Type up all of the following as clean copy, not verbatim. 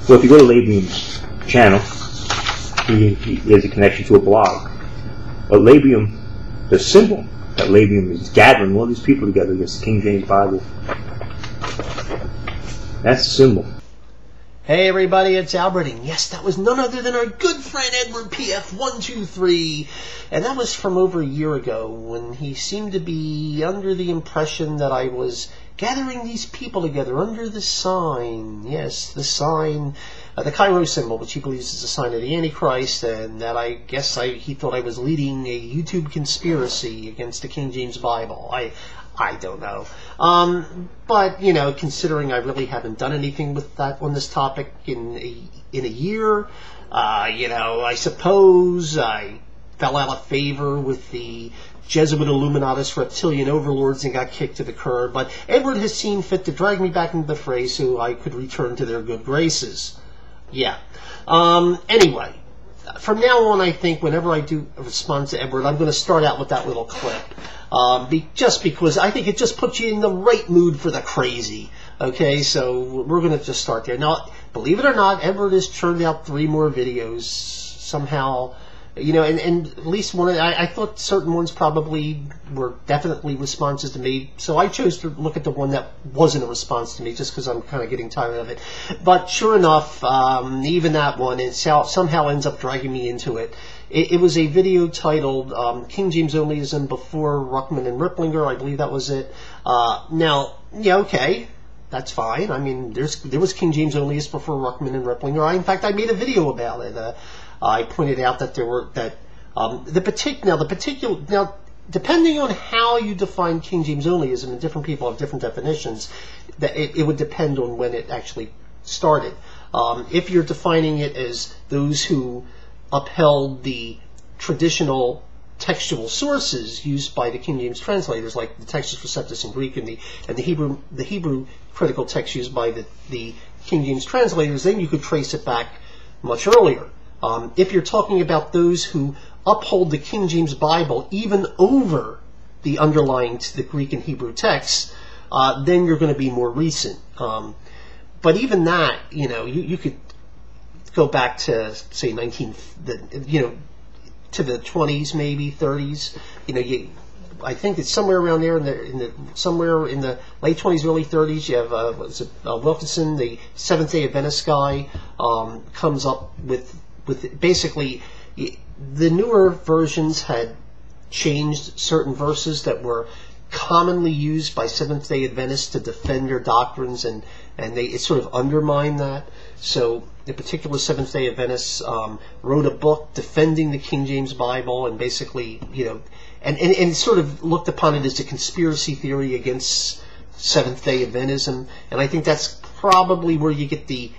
Well, if you go to Labium's channel, there's a connection to a blog. But Labium, the symbol that Labium is gathering all these people together against the King James Bible, that's the symbol. Hey everybody, it's Albert, and yes, that was none other than our good friend Edwardpf123, and that was from over a year ago when he seemed to be under the impression that I was gathering these people together under the sign, yes, the sign, the Cairo symbol, which he believes is a sign of the Antichrist, and that I guess he thought I was leading a YouTube conspiracy against the King James Bible. I don't know. But, you know, considering I really haven't done anything with that on this topic in a year, you know, I suppose I fell out of favor with the Jesuit Illuminatus reptilian overlords and got kicked to the curb. But Edward has seen fit to drag me back into the fray so I could return to their good graces. Yeah. Anyway, from now on, I think whenever I do respond to Edward, I'm going to start out with that little clip. Just because I think it just puts you in the right mood for the crazy. Okay, so we're going to just start there. Now, believe it or not, Edward has churned out 3 more videos somehow. You know, and at least one of I thought certain ones probably were definitely responses to me, so I chose to look at the one that wasn't a response to me just because I'm kind of getting tired of it. But sure enough, even that one, it somehow ends up dragging me into it. It was a video titled King James Onlyism Before Ruckman and Ripplinger. I believe that was it. Now, yeah, okay, that's fine. I mean, there was King James Onlyism before Ruckman and Ripplinger. In fact, I made a video about it. I pointed out that there were depending on how you define King James Onlyism, and different people have different definitions, that it would depend on when it actually started. If you're defining it as those who upheld the traditional textual sources used by the King James translators, like the Textus Receptus in Greek and the Hebrew critical text used by the King James translators, then you could trace it back much earlier. If you're talking about those who uphold the King James Bible even over the underlying the Greek and Hebrew texts, then you're going to be more recent. But even that, you know, you could go back to say to the 20s, maybe 30s. You know, I think it's somewhere around there somewhere in the late 20s, early 30s. You have Wilkinson, the Seventh-day Adventist guy, comes up with basically the newer versions had changed certain verses that were commonly used by Seventh-day Adventists to defend their doctrines, and it sort of undermined that. So the particular Seventh-day Adventists wrote a book defending the King James Bible, and basically, you know, and sort of looked upon it as a conspiracy theory against Seventh-day Adventism. And I think that's probably where you get the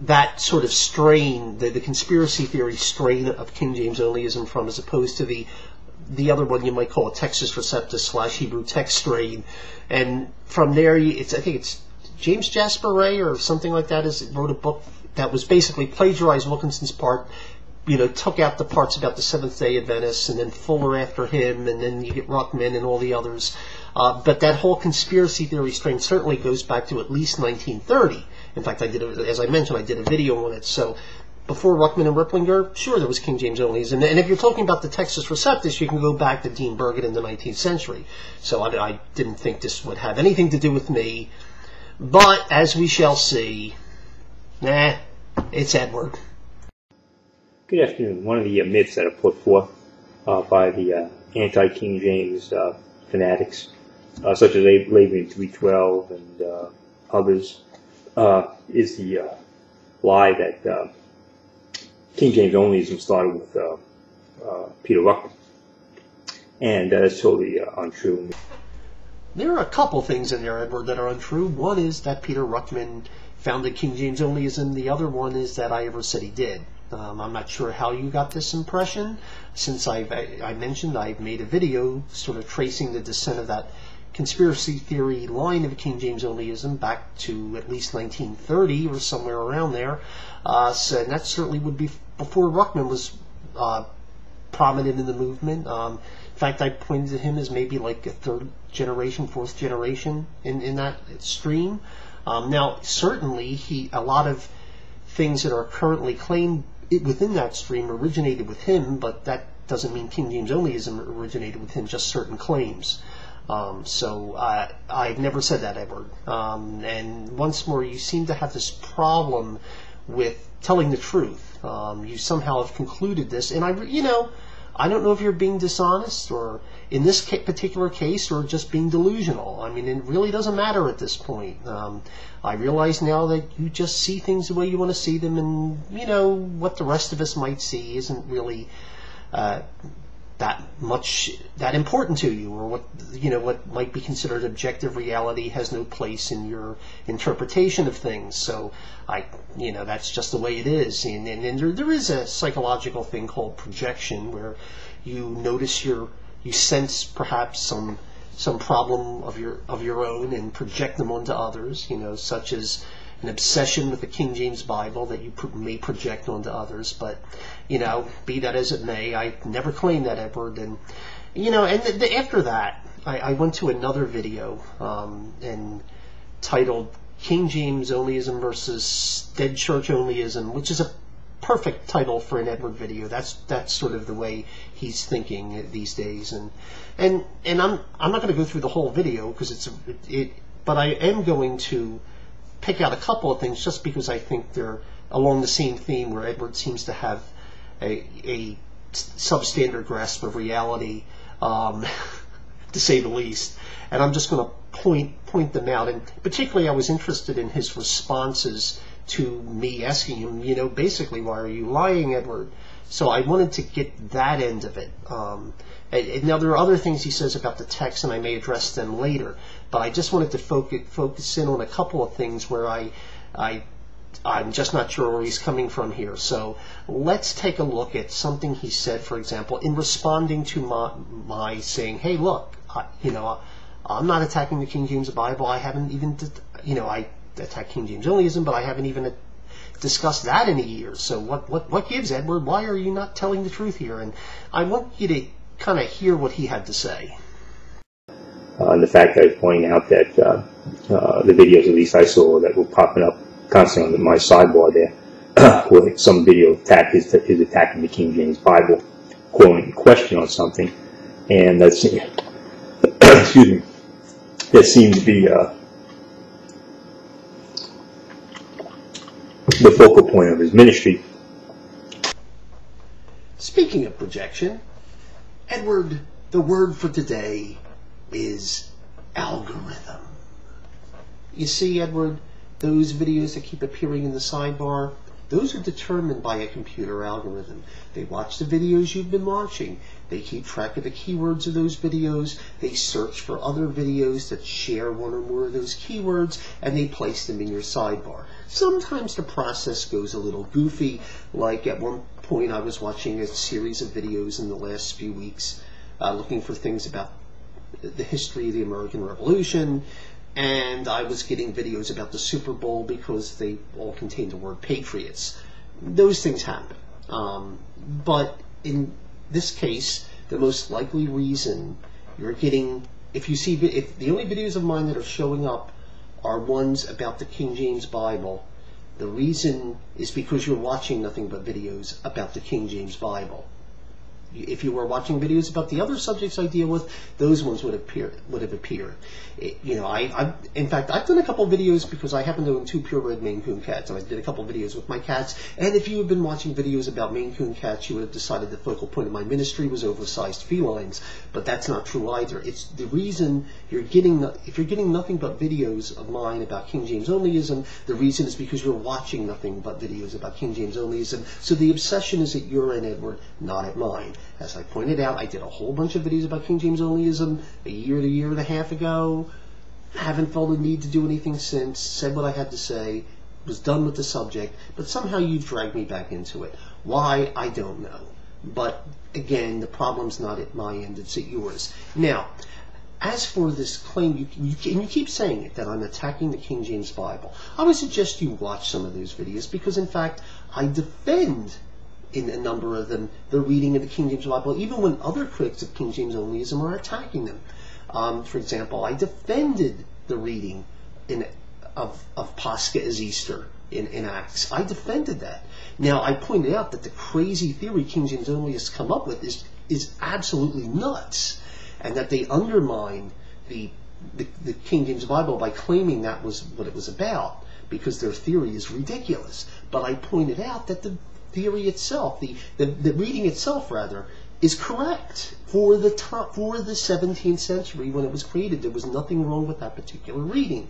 that sort of strain, the conspiracy theory strain of King James Onlyism from, as opposed to the other one you might call a Textus Receptus / Hebrew text strain. And from there, I think it's James Jasper Ray or something like that wrote a book that was basically plagiarized Wilkinson's part, you know, took out the parts about the Seventh-day Adventists, and then Fuller after him, and then you get Ruckman and all the others. But that whole conspiracy theory strain certainly goes back to at least 1930. In fact, as I mentioned, I did a video on it. So before Ruckman and Ripplinger, sure, there was King James Onlyism. And if you're talking about the Textus Receptus, you can go back to Dean Burgett in the 19th century. So I didn't think this would have anything to do with me. But as we shall see, it's Edward. Good afternoon. One of the myths that are put forth by the anti-King James fanatics, such as Labium 312 and others, is the lie that King James Onlyism started with Peter Ruckman. And that's totally untrue. There are a couple things in there, Edward, that are untrue. One is that Peter Ruckman founded King James Onlyism. The other one is that I ever said he did. I'm not sure how you got this impression. Since I mentioned I've made a video sort of tracing the descent of that conspiracy theory line of King James Onlyism back to at least 1930 or somewhere around there. So, and that certainly would be before Ruckman was prominent in the movement. In fact, I pointed to him as maybe like a third generation, fourth generation in that stream. Now, certainly, a lot of things that are currently claimed within that stream originated with him, but that doesn't mean King James onlyism originated with him, just certain claims. So I've never said that, Edward. And once more, you seem to have this problem with telling the truth. You somehow have concluded this, and I don't know if you're being dishonest, or in this particular case, or just being delusional. I mean, it really doesn't matter at this point. I realize now that you just see things the way you want to see them, and what the rest of us might see isn't really that important to you, or what might be considered objective reality has no place in your interpretation of things. So that's just the way it is. And there is a psychological thing called projection, where you notice you sense perhaps some problem of your own and project them onto others, such as an obsession with the King James Bible that you may project onto others. But be that as it may, I never claimed that, Edward. And after that, I went to another video and titled King James Onlyism versus Dead Church Onlyism, which is a perfect title for an Edward video. That's sort of the way he's thinking these days. And I'm not going to go through the whole video because but I am going to pick out a couple of things just because I think they're along the same theme, where Edward seems to have a substandard grasp of reality, to say the least. And I'm just going to point them out. And particularly, I was interested in his responses to me asking him, basically, why are you lying, Edward? So I wanted to get that end of it. And now there are other things he says about the text, and I may address them later. But I just wanted to focus in on a couple of things where I'm just not sure where he's coming from here. So let's take a look at something he said, for example, in responding to my saying, hey, look, I'm not attacking the King James Bible. I haven't even, I attack King James onlyism, but I haven't even discussed that in a year. So what gives, Edward? Why are you not telling the truth here? And I want you to kind of hear what he had to say. And the fact that I was pointing out that the videos, at least I saw, that were popping up constantly on my sidebar there, where some video is attacking the King James Bible, calling into question on something, and that's excuse me, that seemed to be the focal point of his ministry. Speaking of projection, Edward, the word for today is algorithm. You see, Edward, those videos that keep appearing in the sidebar, those are determined by a computer algorithm. They watch the videos you've been watching. They keep track of the keywords of those videos. They search for other videos that share one or more of those keywords, and they place them in your sidebar. Sometimes the process goes a little goofy, like at one point I was watching a series of videos in the last few weeks looking for things about the history of the American Revolution, and I was getting videos about the Super Bowl because they all contained the word patriots. Those things happen. But in this case, the most likely reason you're getting, if the only videos of mine that are showing up are ones about the King James Bible, the reason is because you're watching nothing but videos about the King James Bible. If you were watching videos about the other subjects I deal with, those ones would have appeared. In fact, I've done a couple of videos because I happen to own 2 purebred Maine Coon cats, and I did a couple of videos with my cats. And if you had been watching videos about Maine Coon cats, you would have decided the focal point of my ministry was oversized felines. But that's not true either. It's the reason if you're getting nothing but videos of mine about King James onlyism, the reason is because you're watching nothing but videos about King James onlyism. So the obsession is at your end, Edward, not at mine. As I pointed out, I did a whole bunch of videos about King James onlyism a year and a half ago. Haven't felt the need to do anything since. Said what I had to say. Was done with the subject. But somehow you've dragged me back into it. Why? I don't know. But again, the problem's not at my end. It's at yours. Now, as for this claim, you keep saying it, that I'm attacking the King James Bible. I would suggest you watch some of those videos because, in fact, I defend in a number of them the reading of the King James Bible, even when other critics of King James onlyism are attacking them. For example, I defended the reading of Pascha as Easter in Acts. I defended that. Now, I pointed out that the crazy theory King James only has come up with is absolutely nuts, and that they undermine the King James Bible by claiming that was what it was about, because their theory is ridiculous. But I pointed out that the theory itself, the reading itself rather, is correct for the 17th century when it was created. There was nothing wrong with that particular reading,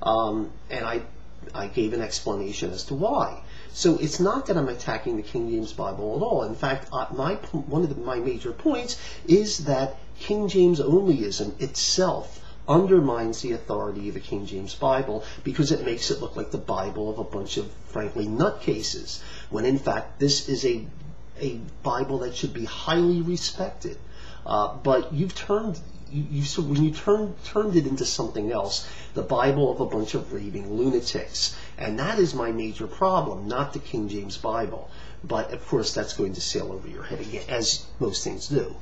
and I gave an explanation as to why. So it's not that I'm attacking the King James Bible at all. In fact, one of my major points is that King James onlyism itself undermines the authority of the King James Bible, because it makes it look like the Bible of a bunch of, frankly, nutcases, when in fact this is a Bible that should be highly respected. But you've turned it into something else, the Bible of a bunch of raving lunatics. And that is my major problem, not the King James Bible. But of course that's going to sail over your head again, as most things do.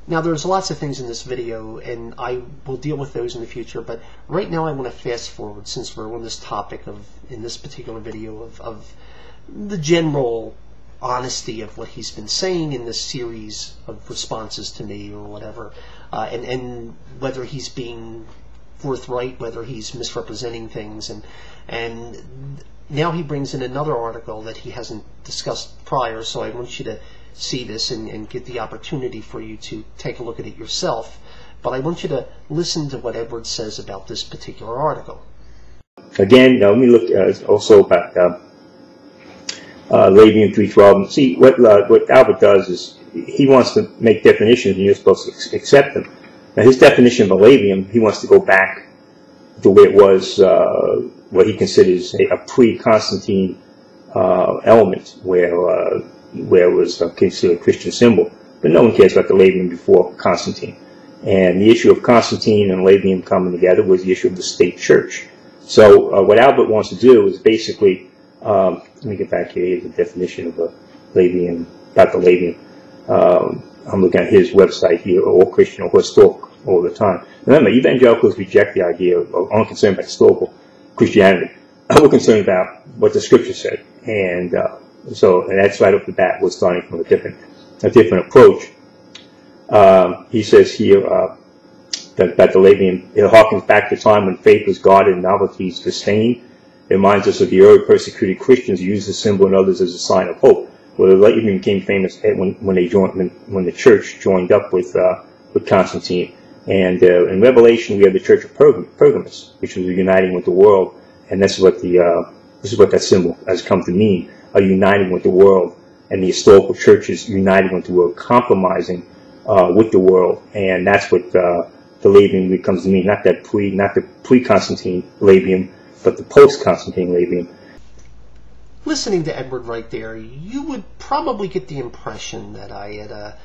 Now, there's lots of things in this video, and I will deal with those in the future, but right now I want to fast forward, since we're on this topic in this particular video of the general honesty of what he's been saying in this series of responses to me or whatever, and whether he's being forthright, whether he's misrepresenting things, and now he brings in another article that he hasn't discussed prior, so I want you to see this and get the opportunity for you to take a look at it yourself. But I want you to listen to what Edward says about this particular article. Again, let me look also about Labium 312. See, what Albert does is he wants to make definitions, and you're supposed to accept them. Now, his definition of a labium, he wants to go back to where it was, what he considers a pre-Constantine element, where it was considered a Christian symbol. But no one cares about the labium before Constantine. And the issue of Constantine and labium coming together was the issue of the state church. So what Albert wants to do is basically, let me get back here. Here's the definition of a labium, about the labium. I'm looking at his website here, all Christian or historical all the time. Remember, evangelicals reject the idea of aren't concerned about historical Christianity. We're concerned about what the scripture said. And that's right off the bat. We're starting from a different approach. He says here that the labium, it harkens back to the time when faith was guarded and novelties disdained. It reminds us of the early persecuted Christians who used the symbol and others as a sign of hope. Well, the labium became famous when the church joined up with Constantine. And in Revelation, we have the Church of Pergamos, which was uniting with the world, and this is what that symbol has come to mean: are uniting with the world, and the historical churches uniting with the world, compromising with the world, and that's what the labium comes to mean. Not the pre-Constantine labium, but the post-Constantine labium. Listening to Edward right there, you would probably get the impression that I had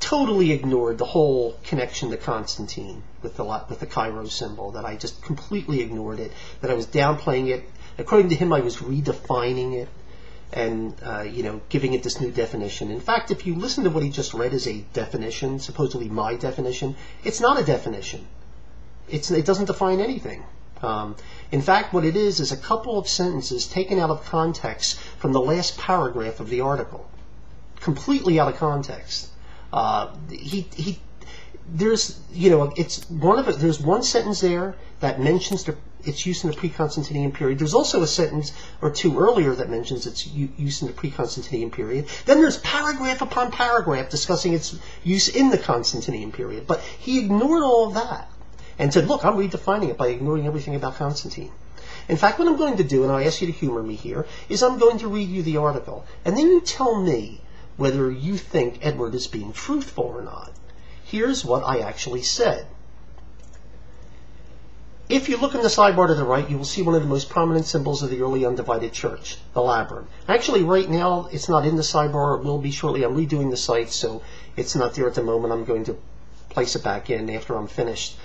totally ignored the whole connection to Constantine with the Cairo symbol, that I just completely ignored it, that I was downplaying it. According to him, I was redefining it and giving it this new definition. In fact, if you listen to what he just read as a definition, supposedly my definition, it's not a definition. It doesn't define anything. In fact, what it is a couple of sentences taken out of context from the last paragraph of the article, completely out of context. There's one sentence there that mentions its use in the pre-Constantinian period. There's also a sentence or two earlier that mentions its use in the pre-Constantinian period. Then there's paragraph upon paragraph discussing its use in the Constantinian period. But he ignored all of that and said, look, I'm redefining it by ignoring everything about Constantine. In fact, what I'm going to do, and I ask you to humor me here, is I'm going to read you the article. And then you tell me whether you think Edward is being truthful or not. Here's what I actually said. If you look in the sidebar to the right, you will see one of the most prominent symbols of the early undivided church, the labyrinth. Actually, right now, it's not in the sidebar. It will be shortly. I'm redoing the site, so it's not there at the moment. I'm going to place it back in after I'm finished.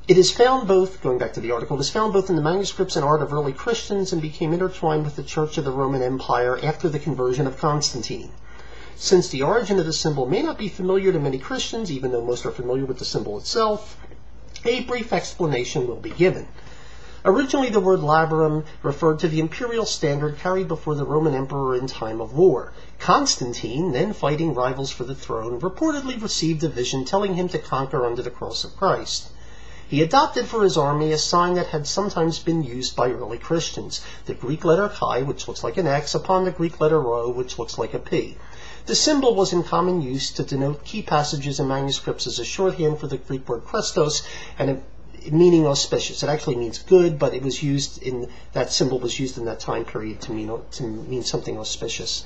It is found both, going back to the article, it is found both in the manuscripts and art of early Christians and became intertwined with the Church of the Roman Empire after the conversion of Constantine. Since the origin of the symbol may not be familiar to many Christians, even though most are familiar with the symbol itself, a brief explanation will be given. Originally, the word labarum referred to the imperial standard carried before the Roman emperor in time of war. Constantine, then fighting rivals for the throne, reportedly received a vision telling him to conquer under the cross of Christ. He adopted for his army a sign that had sometimes been used by early Christians, the Greek letter chi, which looks like an X, upon the Greek letter rho, which looks like a P. The symbol was in common use to denote key passages in manuscripts as a shorthand for the Greek word Christos, and meaning auspicious. It actually means good, but it was used in that symbol was used in that time period to mean something auspicious.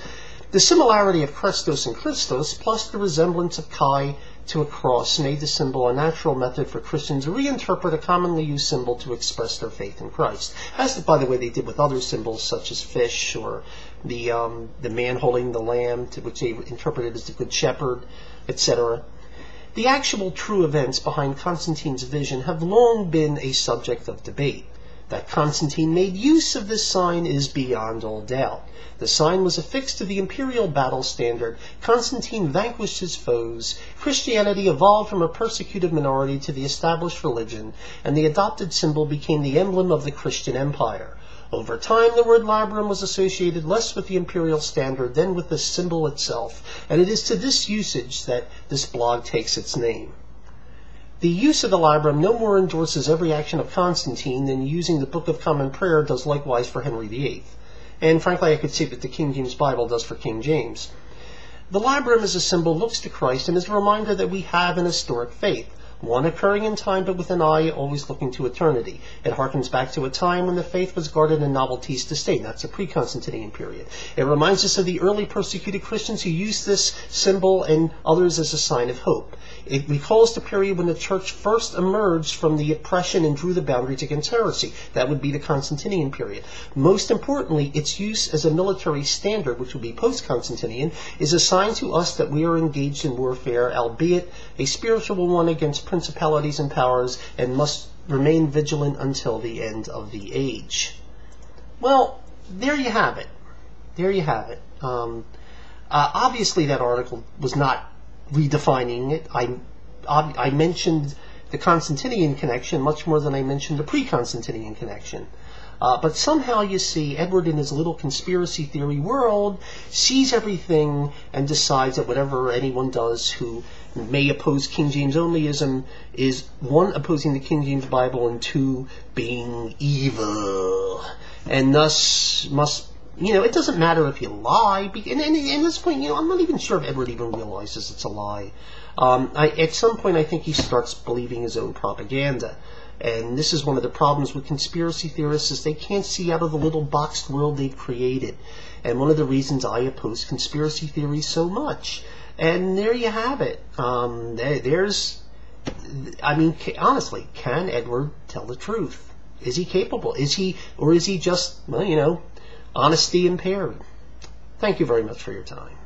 The similarity of Christos and Christos, plus the resemblance of chi to a cross, made the symbol a natural method for Christians to reinterpret a commonly used symbol to express their faith in Christ, as, by the way, they did with other symbols such as fish or the man holding the lamb, which they interpreted as the Good Shepherd, etc. The actual true events behind Constantine's vision have long been a subject of debate. That Constantine made use of this sign is beyond all doubt. The sign was affixed to the imperial battle standard. Constantine vanquished his foes. Christianity evolved from a persecuted minority to the established religion, and the adopted symbol became the emblem of the Christian empire. Over time, the word labarum was associated less with the imperial standard than with the symbol itself, and it is to this usage that this blog takes its name. The use of the labarum no more endorses every action of Constantine than using the Book of Common Prayer does likewise for Henry VIII. And frankly, I could say that the King James Bible does for King James. The labarum as a symbol looks to Christ and is a reminder that we have an historic faith, one occurring in time but with an eye always looking to eternity. It harkens back to a time when the faith was guarded in novelties to stay. That's the pre-Constantinian period. It reminds us of the early persecuted Christians who used this symbol and others as a sign of hope. It recalls the period when the church first emerged from the oppression and drew the boundaries against heresy. That would be the Constantinian period. Most importantly, its use as a military standard, which would be post-Constantinian, is a sign to us that we are engaged in warfare, albeit a spiritual one against principalities and powers, and must remain vigilant until the end of the age. Well, there you have it. There you have it. Obviously, that article was not redefining it. I mentioned the Constantinian connection much more than I mentioned the pre-Constantinian connection. But somehow, you see, Edward in his little conspiracy theory world sees everything and decides that whatever anyone does who may oppose King James onlyism is, one, opposing the King James Bible, and two, being evil. And thus must, it doesn't matter if you lie. And at this point, I'm not even sure if Edward even realizes it's a lie. At some point, I think he starts believing his own propaganda. And this is one of the problems with conspiracy theorists, is they can't see out of the little boxed world they've created. And one of the reasons I oppose conspiracy theories so much. And there you have it. Honestly, can Edward tell the truth? Is he capable? Or is he just, honesty impaired? Thank you very much for your time.